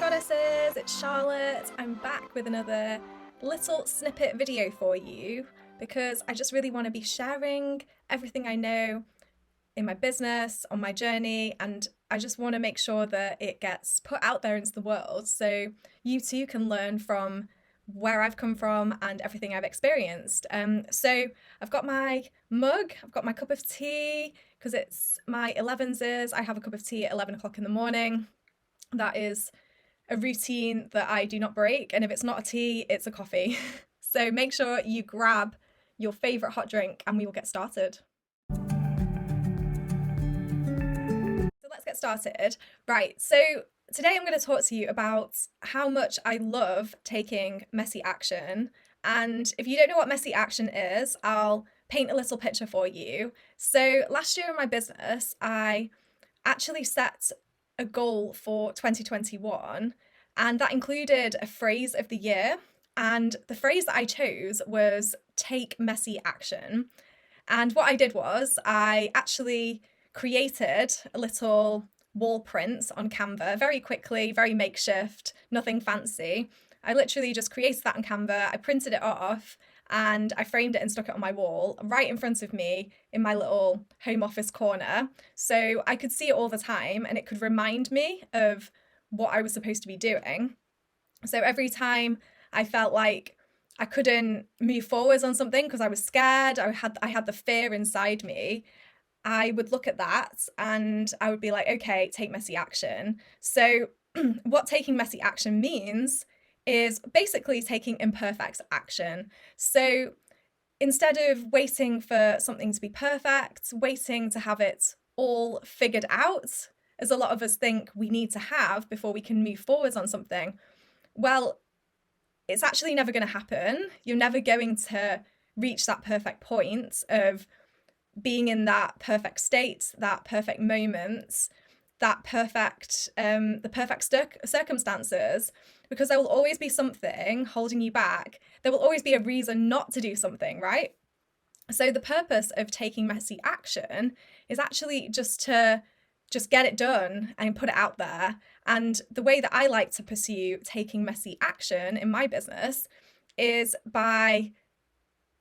Goddesses, it's Charlotte. I'm back with another little snippet video for you because I just really want to be sharing everything I know in my business, on my journey, and I just want to make sure that it gets put out there into the world so you too can learn from where I've come from and everything I've experienced. So I've got my mug, I've got my cup of tea because it's my 11s. I have a cup of tea at 11 o'clock in the morning. That is a routine that I do not break. And if it's not a tea, it's a coffee. So make sure you grab your favourite hot drink and we will get started. So let's get started. Right, so today I'm going to talk to you about how much I love taking messy action. And if you don't know what messy action is, I'll paint a little picture for you. So last year in my business, I actually set a goal for 2021, and that included a phrase of the year. And the phrase that I chose was take messy action. And what I did was I actually created a little wall print on Canva very quickly, very makeshift, nothing fancy. I literally just created that on Canva, I printed it off, and I framed it and stuck it on my wall right in front of me in my little home office corner. So I could see it all the time and it could remind me of what I was supposed to be doing. So every time I felt like I couldn't move forwards on something because I was scared, I had the fear inside me, I would look at that and I would be like, okay, take messy action. So what taking messy action means is basically taking imperfect action. So instead of waiting for something to be perfect, waiting to have it all figured out, as a lot of us think we need to have before we can move forwards on something, well, it's actually never going to happen. You're never going to reach that perfect point of being in that perfect state, that perfect moment, that perfect, the perfect circumstances, because there will always be something holding you back. There will always be a reason not to do something, right? So the purpose of taking messy action is actually just to just get it done and put it out there. And the way that I like to pursue taking messy action in my business is by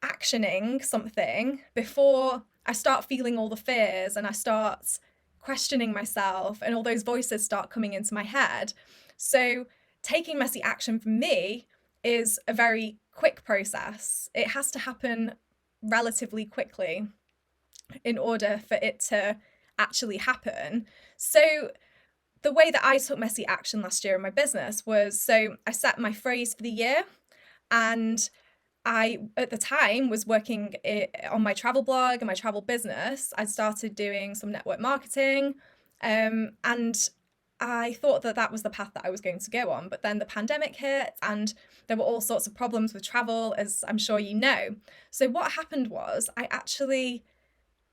actioning something before I start feeling all the fears and I start questioning myself and all those voices start coming into my head. So taking messy action for me is a very quick process. It has to happen relatively quickly in order for it to actually happen. So the way that I took messy action last year in my business was, so I set my phrase for the year, and I, at the time, was working on my travel blog and my travel business. I started doing some network marketing, and I thought that that was the path that I was going to go on. But then the pandemic hit and there were all sorts of problems with travel, as I'm sure you know. So what happened was I actually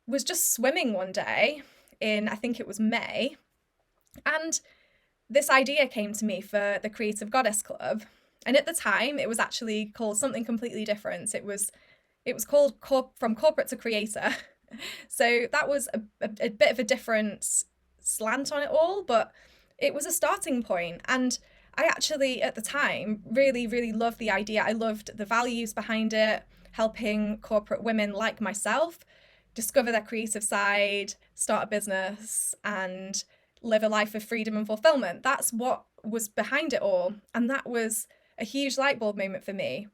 was just swimming one day in, I think it was May, and this idea came to me for the Creative Goddess Club. And at the time, it was actually called something completely different. It was called From Corporate to Creator. So that was a bit of a different slant on it all, but it was a starting point. And I actually, at the time, really, really loved the idea. I loved the values behind it, helping corporate women like myself discover their creative side, start a business, and live a life of freedom and fulfillment. That's what was behind it all. And that was a huge light bulb moment for me.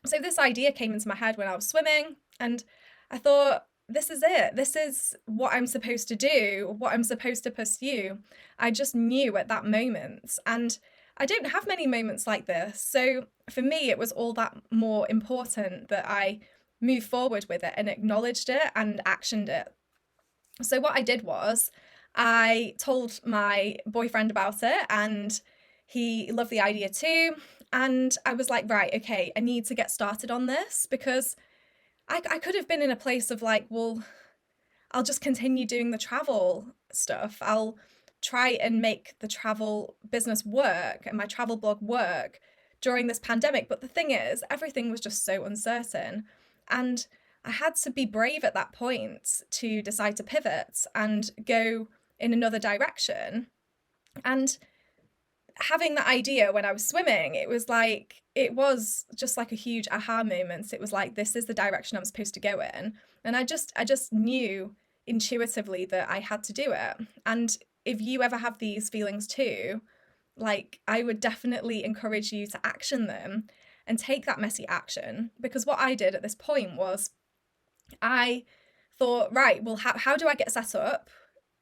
So this idea came into my head when I was swimming, and I thought, this is it. This is what I'm supposed to do, what I'm supposed to pursue. I just knew at that moment. And I don't have many moments like this. So for me, it was all that more important that I moved forward with it and acknowledged it and actioned it. So what I did was I told my boyfriend about it, and he loved the idea too. And I was like, right, okay, I need to get started on this, because I could have been in a place of like, well, I'll just continue doing the travel stuff. I'll try and make the travel business work and my travel blog work during this pandemic. But the thing is, everything was just so uncertain. And I had to be brave at that point to decide to pivot and go in another direction. And having that idea when I was swimming, it was just like a huge aha moment. It was like, this is the direction I'm supposed to go in. And I just knew intuitively that I had to do it. And if you ever have these feelings too, like, I would definitely encourage you to action them and take that messy action. Because what I did at this point was I thought, right, well, how do I get set up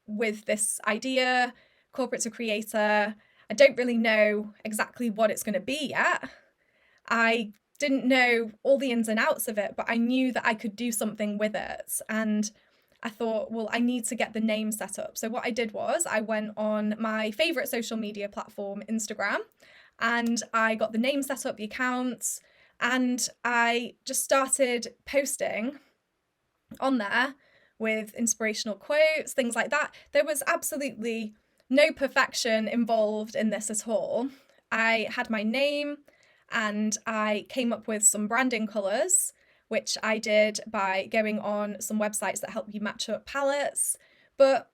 with this idea, corporate to creator? I don't really know exactly what it's going to be yet. I didn't know all the ins and outs of it, but I knew that I could do something with it. And I thought, well, I need to get the name set up. So what I did was I went on my favorite social media platform, Instagram, and I got the name set up, the accounts, and I just started posting on there with inspirational quotes, things like that. There was absolutely no perfection involved in this at all. I had my name and I came up with some branding colours, which I did by going on some websites that help you match up palettes. But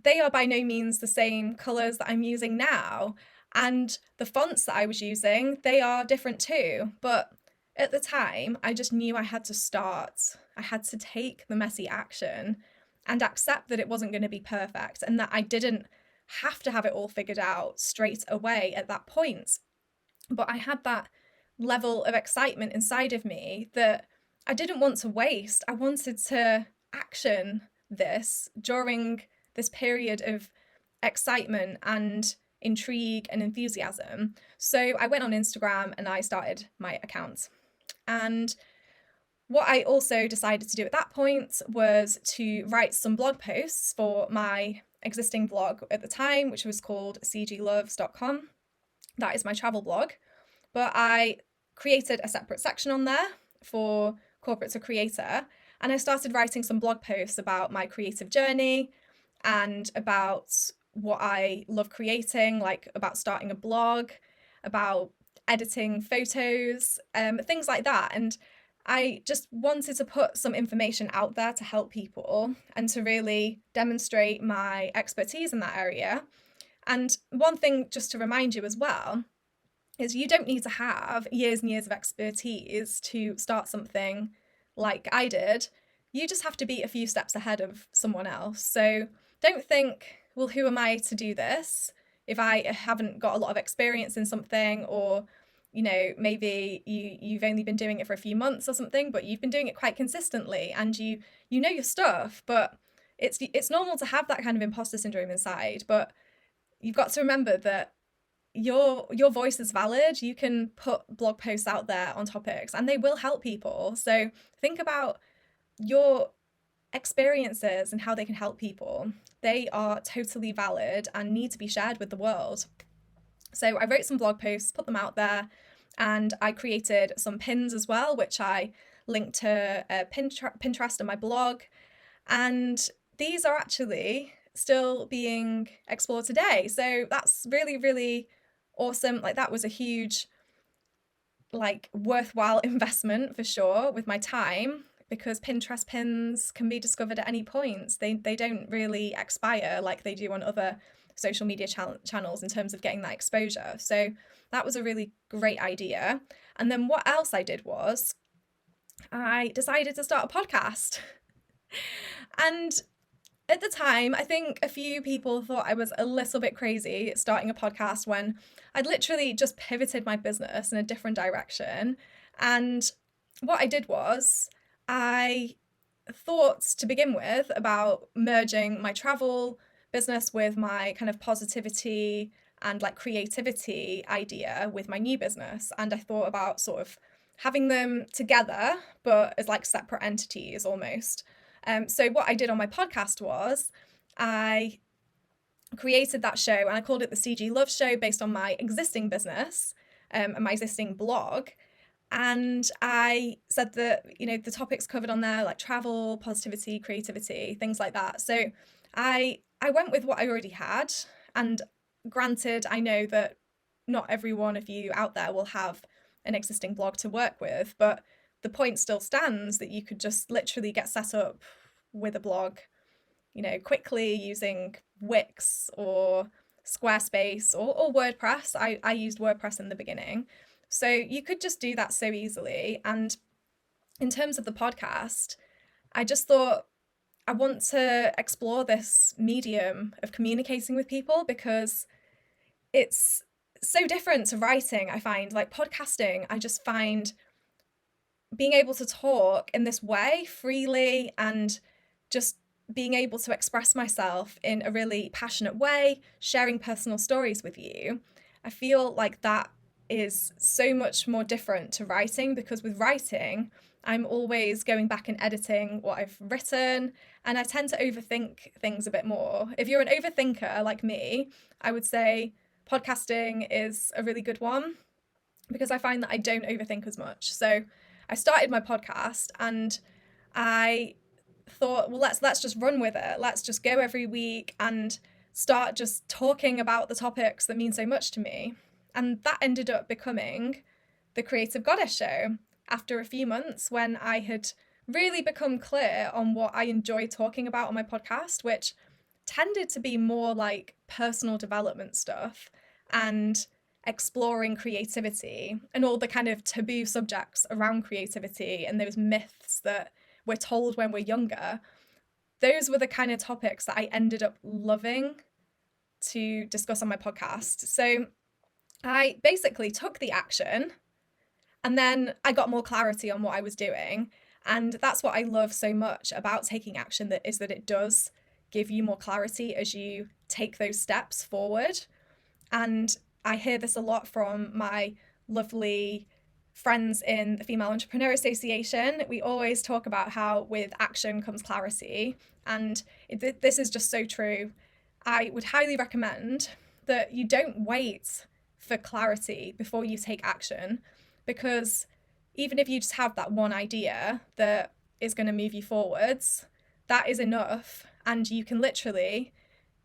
they are by no means the same colours that I'm using now. And the fonts that I was using, they are different too. But at the time, I just knew I had to start. I had to take the messy action and accept that it wasn't going to be perfect and that I didn't have to have it all figured out straight away at that point. But I had that level of excitement inside of me that I didn't want to waste. I wanted to action this during this period of excitement and intrigue and enthusiasm. So I went on Instagram and I started my account. And what I also decided to do at that point was to write some blog posts for my existing blog at the time, which was called cgloves.com. That is my travel blog. But I created a separate section on there for corporate to creator. And I started writing some blog posts about my creative journey and about what I love creating, like about starting a blog, about editing photos, things like that. And I just wanted to put some information out there to help people and to really demonstrate my expertise in that area. And one thing just to remind you as well is you don't need to have years and years of expertise to start something like I did. You just have to be a few steps ahead of someone else. So don't think, well, who am I to do this if I haven't got a lot of experience in something, or maybe you've only been doing it for a few months or something, but you've been doing it quite consistently and you know your stuff. But it's normal to have that kind of imposter syndrome inside, but you've got to remember that your voice is valid. You can put blog posts out there on topics and they will help people. So think about your experiences and how they can help people. They are totally valid and need to be shared with the world. So I wrote some blog posts, put them out there, and I created some pins as well, which I linked to Pinterest and my blog. And these are actually still being explored today. So that's really, really awesome. Like, that was a huge, like, worthwhile investment for sure with my time, because Pinterest pins can be discovered at any point. They don't really expire like they do on other social media channels in terms of getting that exposure. So that was a really great idea. And then what else I did was I decided to start a podcast. And at the time, I think a few people thought I was a little bit crazy starting a podcast when I'd literally just pivoted my business in a different direction. And what I did was I thought to begin with about merging my travel business with my kind of positivity and like creativity idea with my new business. And I thought about sort of having them together, but as like separate entities almost. So what I did on my podcast was I created that show and I called it the CG Love Show based on my existing business and my existing blog. And I said that, the topics covered on there, like travel, positivity, creativity, things like that. So I went with what I already had. And granted, I know that not every one of you out there will have an existing blog to work with, but the point still stands that you could just literally get set up with a blog, quickly using Wix or Squarespace or WordPress. I used WordPress in the beginning. So you could just do that so easily. And in terms of the podcast, I just thought I want to explore this medium of communicating with people because it's so different to writing. I find like podcasting, I just find being able to talk in this way freely and just being able to express myself in a really passionate way, sharing personal stories with you, I feel like that is so much more different to writing because with writing, I'm always going back and editing what I've written, and I tend to overthink things a bit more. If you're an overthinker like me, I would say podcasting is a really good one because I find that I don't overthink as much. So I started my podcast and I thought, well, let's just run with it. Let's just go every week and start just talking about the topics that mean so much to me. And that ended up becoming the Creative Goddess Show after a few months when I had really become clear on what I enjoy talking about on my podcast, which tended to be more like personal development stuff and exploring creativity and all the kind of taboo subjects around creativity and those myths that we're told when we're younger. Those were the kind of topics that I ended up loving to discuss on my podcast. So I basically took the action and then I got more clarity on what I was doing. And that's what I love so much about taking action, that is that it does give you more clarity as you take those steps forward. And I hear this a lot from my lovely friends in the Female Entrepreneur Association. We always talk about how with action comes clarity. And this is just so true. I would highly recommend that you don't wait for clarity before you take action, because even if you just have that one idea that is going to move you forwards, that is enough. And you can literally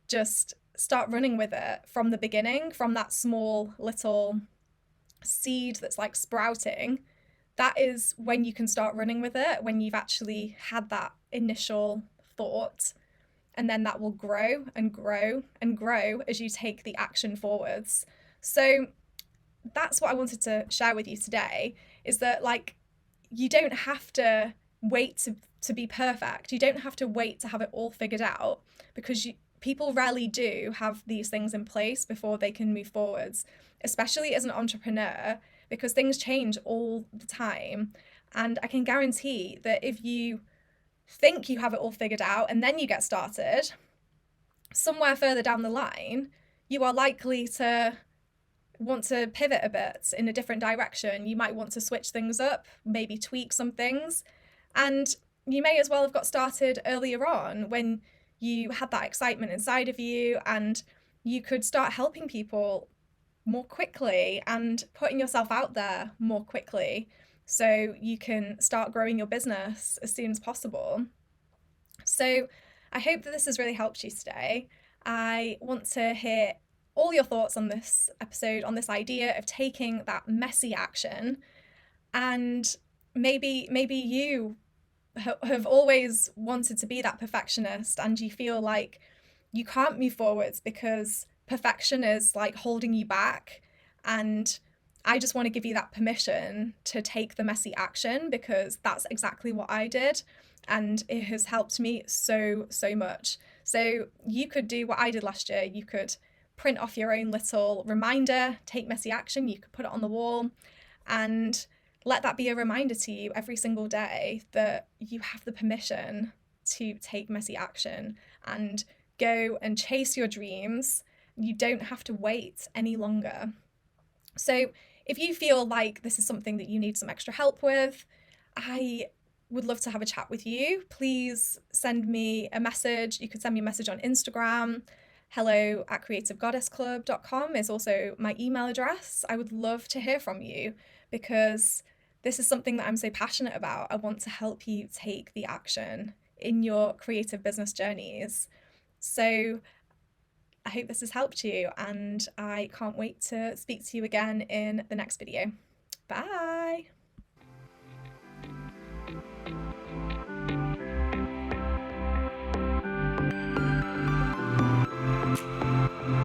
just start running with it from the beginning, from that small little seed that's like sprouting. That is when you can start running with it, when you've actually had that initial thought, and then that will grow and grow and grow as you take the action forwards. So that's what I wanted to share with you today, is that like you don't have to wait to be perfect. You don't have to wait to have it all figured out, because people rarely do have these things in place before they can move forwards, especially as an entrepreneur, because things change all the time. And I can guarantee that if you think you have it all figured out and then you get started, somewhere further down the line, you are likely to want to pivot a bit in a different direction. You might want to switch things up, maybe tweak some things. And you may as well have got started earlier on when you had that excitement inside of you and you could start helping people more quickly and putting yourself out there more quickly so you can start growing your business as soon as possible. So I hope that this has really helped you today. I want to hear all your thoughts on this episode, on this idea of taking that messy action. And maybe you have always wanted to be that perfectionist and you feel like you can't move forwards because perfection is like holding you back. And I just want to give you that permission to take the messy action, because that's exactly what I did. And it has helped me so much. So you could do what I did last year. You could print off your own little reminder, take messy action. You could put it on the wall and let that be a reminder to you every single day that you have the permission to take messy action and go and chase your dreams. You don't have to wait any longer. So if you feel like this is something that you need some extra help with, I would love to have a chat with you. Please send me a message. You could send me a message on Instagram. hello@creativegoddessclub.com is also my email address. I would love to hear from you because this is something that I'm so passionate about. I want to help you take the action in your creative business journeys. So I hope this has helped you, and I can't wait to speak to you again in the next video. Bye.